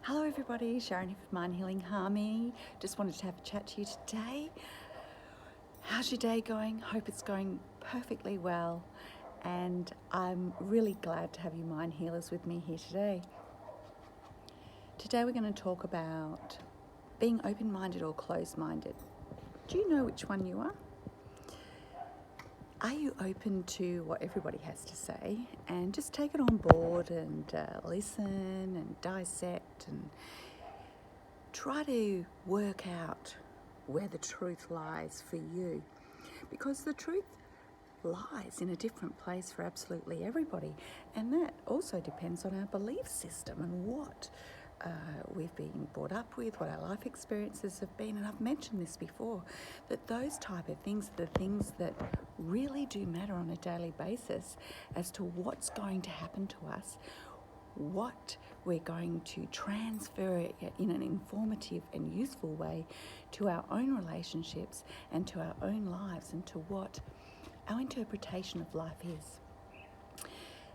Hello everybody, Sharon here from Mind Healing Harmony. Just wanted to have a chat to you today. How's your day going? Hope it's going perfectly well, and I'm really glad to have you mind healers with me here today. Today we're going to talk about being open-minded or closed-minded. Do you know which one you are? Are you open to what everybody has to say and just take it on board and listen and dissect and try to work out where the truth lies for you? Because the truth lies in a different place for absolutely everybody, and that also depends on our belief system and what we've been brought up with, what our life experiences have been. And I've mentioned this before, that those type of things are the things that really do matter on a daily basis as to what's going to happen to us, what we're going to transfer in an informative and useful way to our own relationships and to our own lives and to what our interpretation of life is.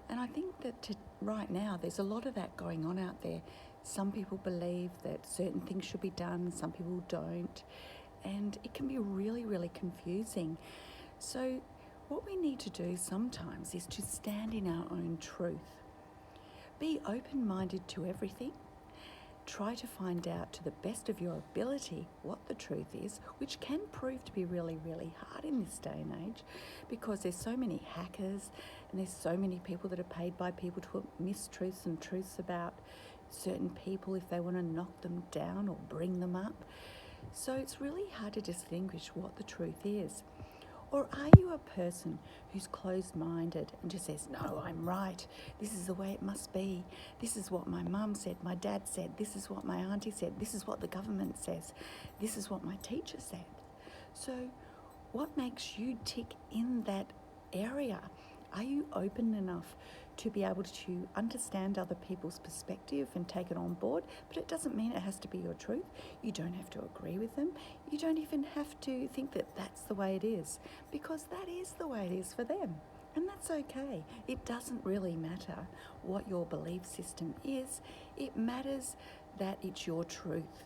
And I think that right now there's a lot of that going on out there. Some people believe that certain things should be done, some people don't, and it can be really, really confusing. So what we need to do sometimes is to stand in our own truth. Be open-minded to everything. Try to find out to the best of your ability what the truth is, which can prove to be really, really hard in this day and age because there's so many hackers and there's so many people that are paid by people to put mistruths and truths about certain people if they want to knock them down or bring them up. So it's really hard to distinguish what the truth is. Or are you a person who's closed-minded and just says, no, I'm right, this is the way it must be, this is what my mum said, my dad said, this is what my auntie said, this is what the government says, this is what my teacher said. So what makes you tick in that area? Are you open enough to be able to understand other people's perspective and take it on board? But it doesn't mean it has to be your truth. You don't have to agree with them. You don't even have to think that that's the way it is, because that is the way it is for them. And that's okay. It doesn't really matter what your belief system is. It matters that it's your truth.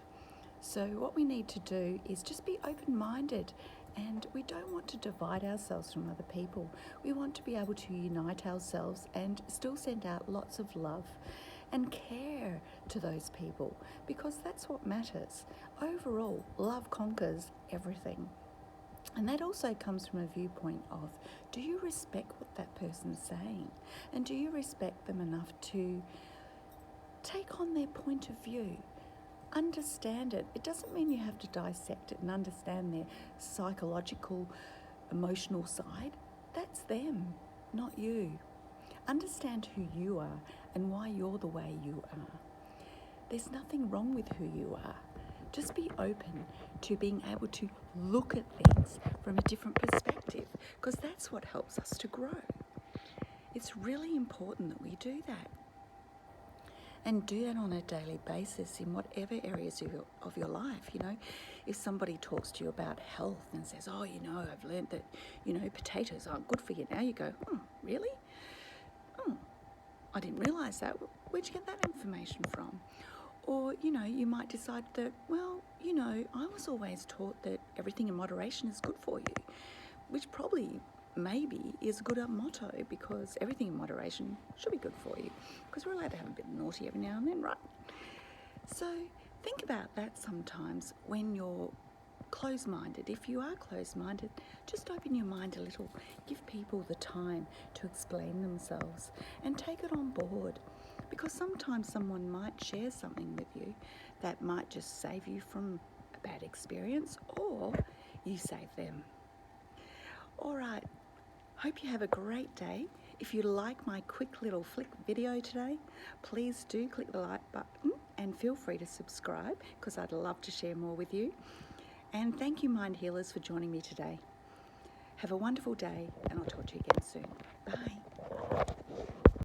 So what we need to do is just be open-minded, and we don't want to divide ourselves from other people. We want to be able to unite ourselves and still send out lots of love and care to those people, because that's what matters. Overall, love conquers everything. And that also comes from a viewpoint of, do you respect what that person's saying? And do you respect them enough to take on their point of view? Understand it. It doesn't mean you have to dissect it and understand their psychological, emotional side. That's them, not you. Understand who you are and why you're the way you are. There's nothing wrong with who you are. Just be open to being able to look at things from a different perspective, because that's what helps us to grow. It's really important that we do that. And do that on a daily basis in whatever areas of your life. You know, if somebody talks to you about health and says, oh, I've learned that, potatoes aren't good for you now. You go, really? Oh, I didn't realise that. Where'd you get that information from? Or, you might decide that, I was always taught that everything in moderation is good for you, which probably maybe is a good motto, because everything in moderation should be good for you, because we're allowed to have a bit naughty every now and then, right? So think about that sometimes when you're closed-minded. If you are closed-minded, just open your mind a little. Give people the time to explain themselves and take it on board, because sometimes someone might share something with you that might just save you from a bad experience, or you save them. All right. Hope you have a great day. If you like my quick little flick video today, please do click the like button and feel free to subscribe, because I'd love to share more with you. And thank you, Mind Healers, for joining me today. Have a wonderful day, and I'll talk to you again soon. Bye.